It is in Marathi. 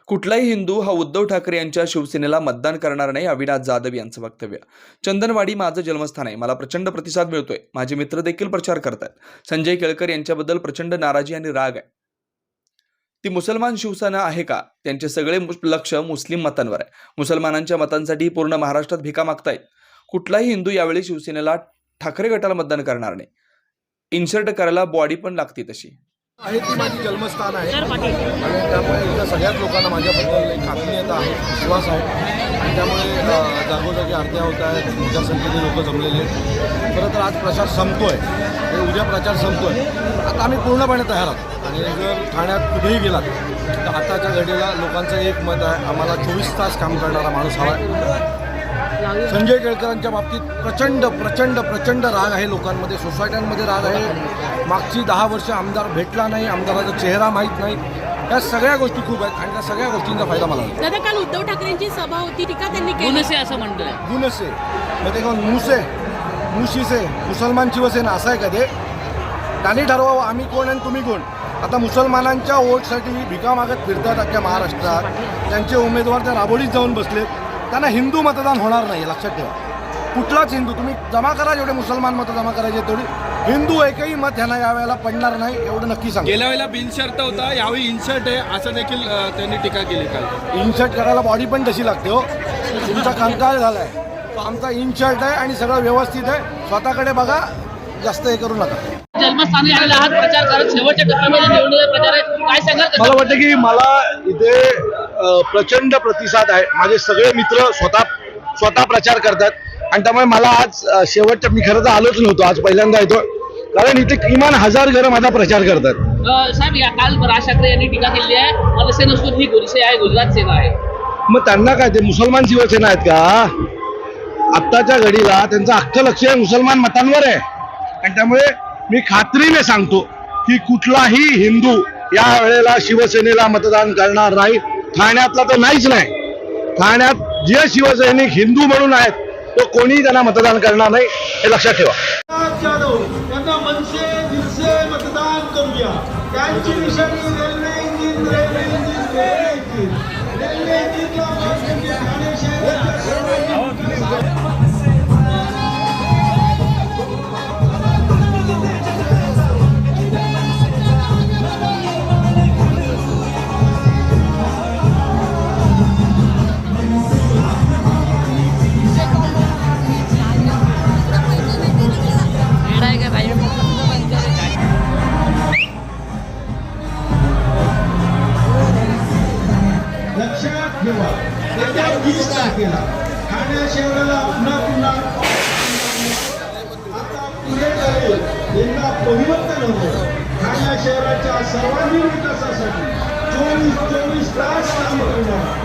कुठलाही हिंदू हा उद्धव ठाकरे यांच्या शिवसेनेला मतदान करणार नाही, अविनाश जाधव यांचं वक्तव्य. चंदनवाडी माझं जन्मस्थान आहे, मला प्रचंड प्रतिसाद मिळतोय. माझे मित्र देखील प्रचार करतात. संजय केळकर यांच्याबद्दल प्रचंड नाराजी आणि राग आहे. ती मुसलमान शिवसेना आहे का? त्यांचे सगळे लक्ष मुस्लिम मतांवर आहे. मुसलमानांच्या मतांसाठी पूर्ण महाराष्ट्रात भिका मागतायत. कुठलाही हिंदू यावेळी शिवसेनेला ठाकरे गटाला मतदान करणार नाही. इन्सर्ट करायला बॉडी पण लागते तशी आहे. ती माझी जन्मस्थान आहे आणि त्यामुळे इथल्या सगळ्याच लोकांना माझ्याबद्दल एक आत्मीयता आहे, विश्वास आहे आणि त्यामुळे जागोजागी आरत्या होत आहेत, मोठ्या संख्येने लोक जमलेले आहेत. खरं तर आज प्रचार संपतोय, उद्या प्रचार संपतोय. आता आम्ही पूर्णपणे तयार आहोत आणि जर ठाण्यात कुठेही गेलात तर आताच्या घडीला लोकांचं एक मत आहे, आम्हाला 24 तास काम करणारा माणूस हवा आहे. संजय केळकरांच्या बाबतीत प्रचंड प्रचंड प्रचंड राग आहे लोकांमध्ये, सोसायट्यांमध्ये राग आहे. मागची 10 वर्ष आमदार भेटला नाही, आमदाराचा चेहरा माहीत नाही. या सगळ्या गोष्टी खूप आहेत आणि त्या सगळ्या गोष्टींचा फायदा मला होतो. दादा, काल उद्धव ठाकरेंची सभा होती, टीका त्यांनी केली असं म्हणतोय. गुनसे मग ते कोण मुसे मुशीसे मुसलमान शिवसेना असं आहे का ते? त्यांनी ठरवावं आम्ही कोण आणि तुम्ही कोण. आता मुसलमानांच्या वोटसाठी भिका मागत फिरतात अख्ख्या महाराष्ट्रात. त्यांचे उमेदवार त्या राबोडीत जाऊन बसलेत. त्यांना हिंदू मतदान होणार नाही, लक्षात ठेवा. कुठलाच हिंदू तुम्ही जमा करा, जेवढे मुसलमान मतं जमा करायचे तेवढी. हिंदू एकही मत ह्यांना यावेळेला पडणार नाही, एवढं नक्की सांगा. गेल्या वेळेला बिनशर्त होता, यावेळी इन्शर्ट आहे असं देखील त्यांनी टीका केली. काल इन्शर्ट करायला बॉडी पण तशी लागते हो. तुमचा कंटाळ झाला आहे, आमचा इन्शर्ट आहे आणि सगळं व्यवस्थित आहे. स्वतःकडे बघा, जास्त हे करू नका. जन्मस्थानी आलेला हा प्रचार करत शेवटच्या टप्प्यामध्ये निवडणूक प्रचार आहे, काय सांगाल? मला वाटतं की मला इथे प्रचंड प्रतिसाद आहे. माझे सगळे मित्र स्वतः प्रचार करतात आणि त्यामुळे मला आज शेवटच्या, मी खरं तर आलोच नव्हतो, आज पहिल्यांदा येतो कारण इथे किमान 1000 घरं माझा प्रचार करतात. साहेब, या काल राज ठाकरे यांनी टीका केली आहे, मनसे नसून ही गुरुसे आहे, गुजरात सेना आहे. मग त्यांना काय, ते मुसलमान शिवसेना आहेत का? आत्ताच्या घडीला त्यांचं अख्खं लक्ष मुसलमान मतांवर आहे आणि त्यामुळे मी खात्रीने सांगतो की कुठलाही हिंदू या वेळेला शिवसेनेला मतदान करणार नाही. ठाण्यातला तर नाहीच नाही. ठाण्यात जे शिवसैनिक हिंदू म्हणून आहेत तो कोणीही त्यांना मतदान करणार नाही, हे लक्षात ठेवा. जाधव त्यांना मनसे दिवसे मतदान करूया. त्यांची निशाणी railway engine, railway engine, railway engine, railway इंजिनला मत म्हणजे ठाणे शहराच्या सर्वांनी लक्षात ठेवा. येत्या 20 तारखेला ठाणे शहराला पुन्हा आता पुढे करेल यंदा परिवर्तन होतं. ठाणे शहराच्या सर्वांगीण विकासासाठी 24 तास काम करणार.